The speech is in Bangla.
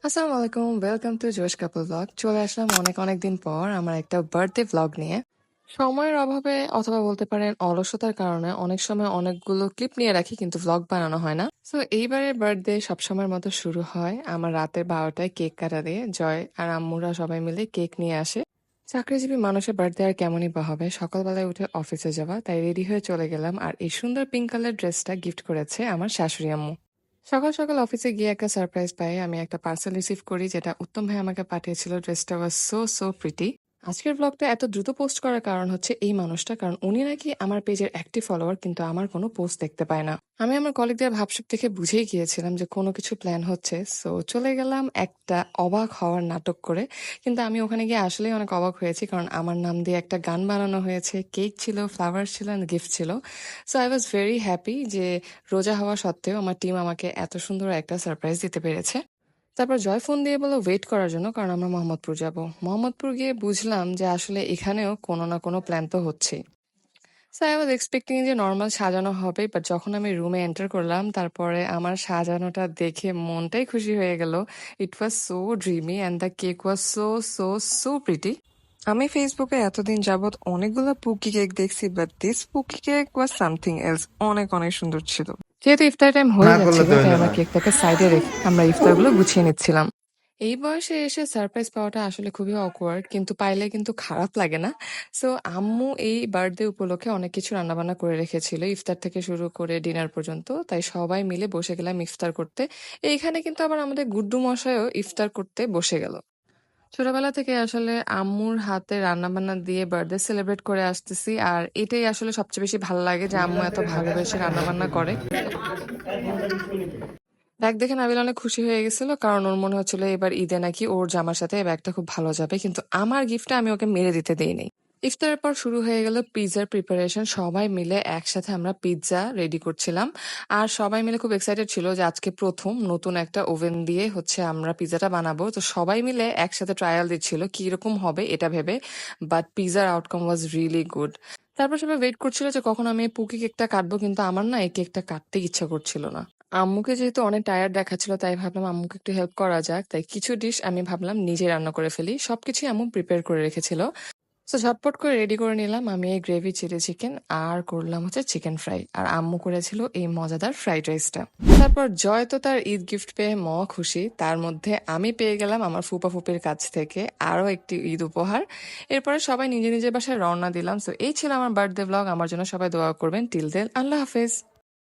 আসসালামু আলাইকুম, ওয়েলকাম টু জোশ কাপল ব্লগ। চলে আসলাম অনেক দিন পর আমার একটা বার্থডে ব্লগ নিয়ে। সময়ের অভাবে অথবা বলতে পারেন অলসতার কারণে অনেক সময় অনেকগুলো ক্লিপ নিয়ে রাখি কিন্তু ব্লগ বানানো হয় না। সো এইবারের বার্থডে সবসময়ের মতো শুরু হয় আমার রাতের 12টায় কেক কাটা দিয়ে। জয় আর আম্মুরা সবাই মিলে কেক নিয়ে আসে। চাকরিজীবী মানুষের বার্থডে আর কেমনই বা হবে, সকালবেলায় উঠে অফিসে যাওয়া, তাই রেডি হয়ে চলে গেলাম। আর এই সুন্দর পিঙ্ক কালার ড্রেসটা গিফট করেছে আমার শাশুড়ি আম্মু। সকাল সকাল অফিসে গিয়ে একটা সারপ্রাইজ পাই, আমি একটা পার্সেল রিসিভ করি যেটা উত্তম ভাই আমাকে পাঠিয়েছিল। ড্রেসটা ওয়াজ সো প্রিটি। আজকের ব্লগটা এত দ্রুত পোস্ট করার কারণ হচ্ছে এই মানুষটা, কারণ উনি নাকি আমার পেজের অ্যাক্টিভ ফলোয়ার কিন্তু আমার কোনো পোস্ট দেখতে পায় না। আমি আমার কলিগদের ভাবসাব দেখে বুঝেই গিয়েছিলাম যে কোনো কিছু প্ল্যান হচ্ছে, সো চলে গেলাম একটা অবাক হওয়ার নাটক করে। কিন্তু আমি ওখানে গিয়ে আসলেই অনেক অবাক হয়েছি, কারণ আমার নাম দিয়ে একটা গান বানানো হয়েছে, কেক ছিল, ফ্লাওয়ার ছিল, গিফট ছিল। So I was very happy যে রোজা হওয়া সত্ত্বেও আমার টিম আমাকে এত সুন্দর একটা সারপ্রাইজ দিতে পেরেছে। তারপর জয় ফোন দিয়ে বলল ওয়েট করার জন্য, কারণ আমরা মোহাম্মদপুর যাব। মোহাম্মদপুর গিয়ে বুঝলাম যে আসলে এখানেও কোনো না কোনো প্ল্যান তো হচ্ছেই। সো আই ওয়াজ এক্সপেক্টিং যে নর্মাল সাজানো হবে, বাট যখন আমি রুমে এন্টার করলাম তারপরে আমার সাজানোটা দেখে মনটাই খুশি হয়ে গেল। It was so dreamy and the cake was so pretty. আমি ফেসবুকে এতদিন যাবৎ অনেকগুলো পুকি কেক দেখছি, but this pookie cake was something else. অনেক সুন্দর ছিল। যেহেতু ইফতার টাইম হয়ে না করলে যাচ্ছিল, তো তাই হইলো আমরা না। কেকটাকে সাইডে রেখে আমরা ইফতারগুলো গুছিয়ে নিচ্ছিলাম। এই বয়সে এসে সারপ্রাইজ পাওয়াটা আসলে খুবই অকওয়ার্ড, কিন্তু পাইলে কিন্তু খারাপ লাগে না। সো আম্মু এই বার্থডে উপলক্ষে অনেক কিছু রান্নাবান্না করে রেখেছিল, ইফতার থেকে শুরু করে ডিনার পর্যন্ত। তাই সবাই মিলে বসে গেলাম ইফতার করতে। এইখানে কিন্তু আবার আমাদের গুড্ডু মশাইও ইফতার করতে বসে গেল। ছোটবেলা থেকে আসলে আম্মুর হাতে রান্নাবান্না দিয়ে বার্থডে সেলিব্রেট করে আসতেছি, আর এটাই আসলে সবচেয়ে বেশি ভালো লাগে যে আম্মু এত ভালোবেসে রান্নাবান্না করে। ব্যাগ দেখে নাবিল অনেক খুশি হয়ে গেছিল, কারণ ওর মনে হচ্ছিল এবার ঈদে নাকি ওর জামার সাথে এই ব্যাগটা খুব ভালো যাবে, কিন্তু আমার গিফটটা আমি ওকে মেরে দিতে দেইনি। ইফতারের পর শুরু হয়ে গেল পিৎজার প্রিপারেশন। সবাই মিলে একসাথে আমরা পিৎজা রেডি করছিলাম। আর সবাই মিলে খুব এক্সাইটেড ছিল যে আজকে প্রথম নতুন একটা ওভেন দিয়ে হচ্ছে আমরা পিৎজাটা বানাবো। তো সবাই মিলে একসাথে ট্রায়াল দিচ্ছিল কি রকম হবে এটা ভেবে। বাট পিৎজার আউটকাম ওয়াজ রিয়েলি গুড। তারপর সবাই ওয়েট করছিল যে কখন আমি এই পুকি কেকটা কাটবো, কিন্তু আমার না এই কেকটা কাটতে ইচ্ছা করছিল না। আম্মুকে যেহেতু অনেক টায়ার্ড দেখাচ্ছিল, তাই ভাবলাম আম্মুকে একটু হেল্প করা যাক। তাই কিছু ডিশ আমি ভাবলাম নিজে রান্না করে ফেলি। সবকিছুই আম্মু প্রিপেয়ার করে রেখেছিল। তো ঝটপট করে রেডি করে নিলাম আমি এই গ্রেভি চিলি চিকেন, আর করলাম হচ্ছে চিকেন ফ্রাই, আর আম্মু করেছিল এই মজাদার ফ্রাইড রাইসটা। তারপর জয় তো তার ঈদ গিফট পেয়ে খুশি, তার মধ্যে আমি পেয়ে গেলাম আমার ফুপা ফুপির কাছ থেকে আরো একটি ঈদ উপহার। এরপরে সবাই নিজের বাসায় রওনা দিলাম। তো এই ছিল আমার বার্থডে ব্লগ। আমার জন্য সবাই দোয়া করবেন। টিল দেন, আল্লাহ হাফেজ।